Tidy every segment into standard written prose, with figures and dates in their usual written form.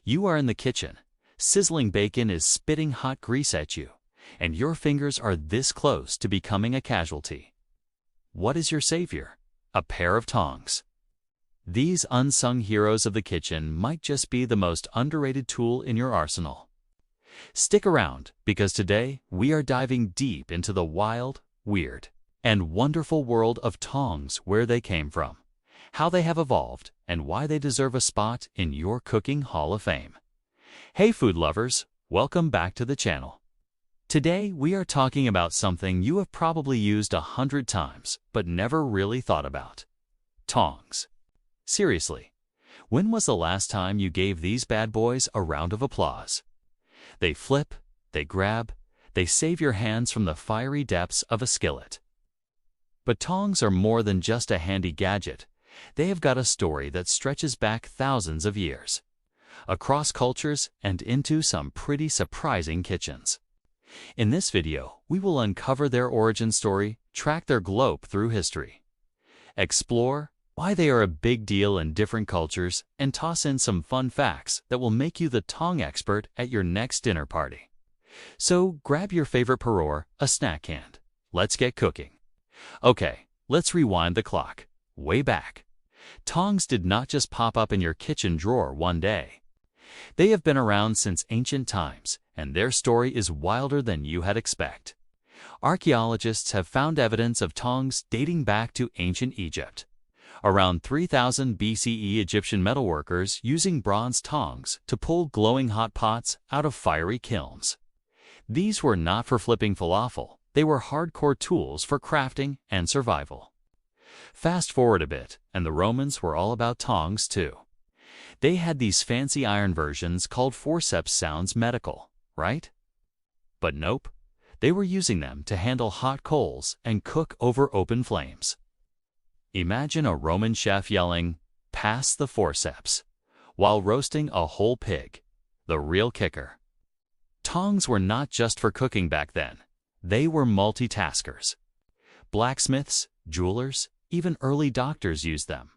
You are in the kitchen. Sizzling bacon is spitting hot grease at you, and your fingers are this close to becoming a casualty. What is your savior? A pair of tongs. These unsung heroes of the kitchen might just be the most underrated tool in your arsenal. Stick around, because today we are diving deep into the wild, weird, and wonderful world of tongs, where they came from, how they have evolved, and why they deserve a spot in your cooking Hall of Fame. Hey food lovers, welcome back to the channel. Today we are talking about something you have probably used 100 times but never really thought about. Tongs. Seriously, when was the last time you gave these bad boys a round of applause? They flip, they grab, they save your hands from the fiery depths of a skillet. But tongs are more than just a handy gadget. They have got a story that stretches back thousands of years, across cultures and into some pretty surprising kitchens. In this video, we will uncover their origin story, track their globe through history, explore why they are a big deal in different cultures, and toss in some fun facts that will make you the tong expert at your next dinner party. So grab your favorite paror, a snack hand. Let's get cooking. Okay, let's rewind the clock. Way back. Tongs did not just pop up in your kitchen drawer one day. They have been around since ancient times, and their story is wilder than you had expected. Archaeologists have found evidence of tongs dating back to ancient Egypt. Around 3000 BCE, Egyptian metalworkers using bronze tongs to pull glowing hot pots out of fiery kilns. These were not for flipping falafel, they were hardcore tools for crafting and survival. Fast forward a bit, and the Romans were all about tongs too. They had these fancy iron versions called forceps. Sounds medical, right? But nope, they were using them to handle hot coals and cook over open flames. Imagine a Roman chef yelling, "Pass the forceps," while roasting a whole pig. The real kicker. Tongs were not just for cooking back then. They were multitaskers. Blacksmiths, jewelers, even early doctors used them.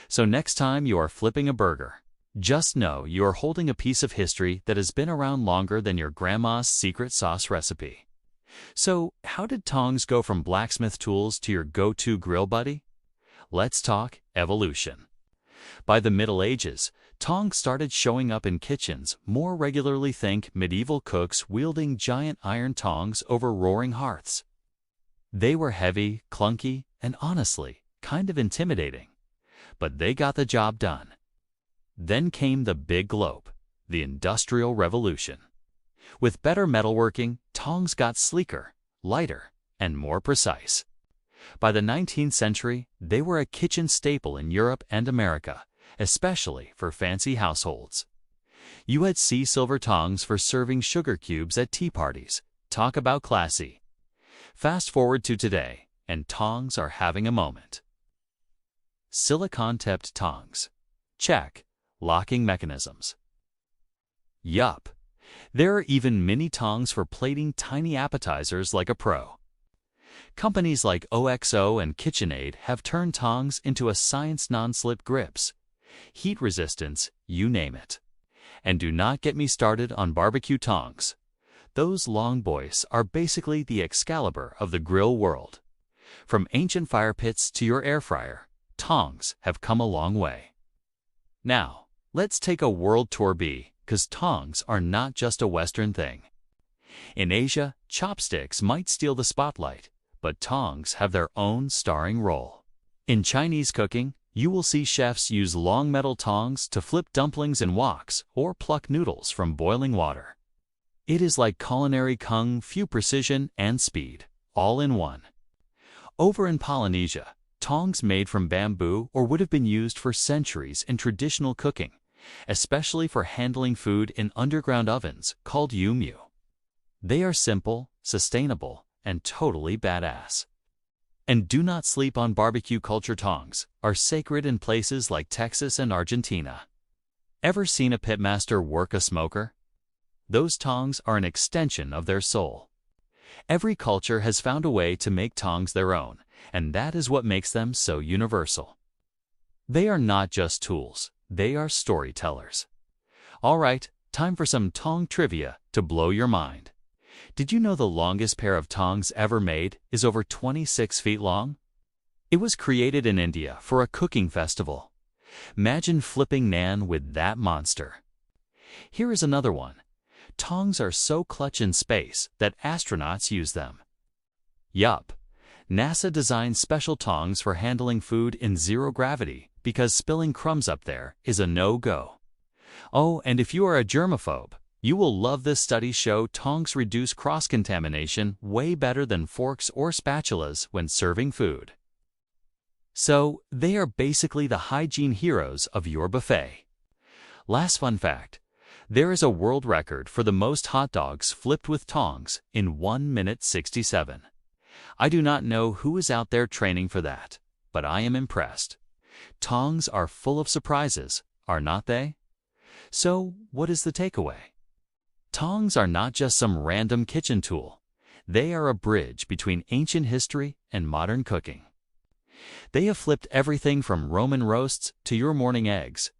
So next time you are flipping a burger, just know you are holding a piece of history that has been around longer than your grandma's secret sauce recipe. So, how did tongs go from blacksmith tools to your go-to grill buddy? Let's talk evolution. By the Middle Ages, tongs started showing up in kitchens more regularly. Think medieval cooks wielding giant iron tongs over roaring hearths. They were heavy, clunky, and honestly, kind of intimidating. But they got the job done. Then came the big globe, the Industrial Revolution. With better metalworking, tongs got sleeker, lighter, and more precise. By the 19th century, they were a kitchen staple in Europe and America, especially for fancy households. You had sea silver tongs for serving sugar cubes at tea parties. Talk about classy. Fast forward to today, and tongs are having a moment. Silicone-tipped tongs. Check. Locking mechanisms. Yup. There are even mini tongs for plating tiny appetizers like a pro. Companies like OXO and KitchenAid have turned tongs into a science non-slip grips. Heat resistance, you name it. And do not get me started on barbecue tongs. Those long boys are basically the Excalibur of the grill world. From ancient fire pits to your air fryer, tongs have come a long way. Now, let's take a world tour because tongs are not just a Western thing. In Asia, chopsticks might steal the spotlight, but tongs have their own starring role. In Chinese cooking, you will see chefs use long metal tongs to flip dumplings in woks or pluck noodles from boiling water. It is like culinary kung fu, precision and speed, all in one. Over in Polynesia, tongs made from bamboo or would have been used for centuries in traditional cooking, especially for handling food in underground ovens called yumu. They are simple, sustainable, and totally badass. And do not sleep on barbecue culture. Tongs are sacred in places like Texas and Argentina. Ever seen a pitmaster work a smoker? Those tongs are an extension of their soul. Every culture has found a way to make tongs their own, and that is what makes them so universal. They are not just tools, they are storytellers. Alright, time for some tong trivia to blow your mind. Did you know the longest pair of tongs ever made is over 26 feet long? It was created in India for a cooking festival. Imagine flipping naan with that monster. Here is another one. Tongs are so clutch in space that astronauts use them. Yup. NASA designed special tongs for handling food in zero gravity because spilling crumbs up there is a no-go. Oh, and if you are a germaphobe, you will love this study show tongs reduce cross-contamination way better than forks or spatulas when serving food. So, they are basically the hygiene heroes of your buffet. Last fun fact, there is a world record for the most hot dogs flipped with tongs in 1 minute 67. I do not know who is out there training for that, but I am impressed. Tongs are full of surprises, are not they? So, what is the takeaway? Tongs are not just some random kitchen tool. They are a bridge between ancient history and modern cooking. They have flipped everything from Roman roasts to your morning eggs,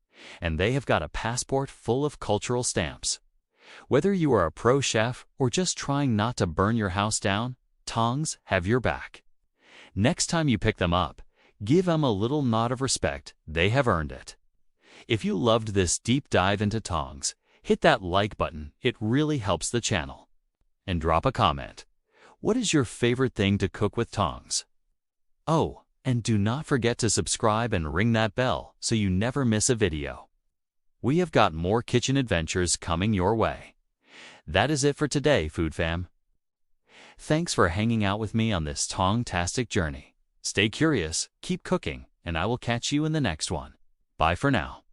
and they have got a passport full of cultural stamps. Whether you are a pro chef or just trying not to burn your house down, tongs have your back. Next time you pick them up, give them a little nod of respect. They have earned it. If you loved this deep dive into tongs, hit that like button. It really helps the channel. And drop a comment. What is your favorite thing to cook with tongs? Oh, and do not forget to subscribe and ring that bell so you never miss a video. We have got more kitchen adventures coming your way. That is it for today, Food Fam. Thanks for hanging out with me on this tong-tastic journey. Stay curious, keep cooking, and I will catch you in the next one. Bye for now.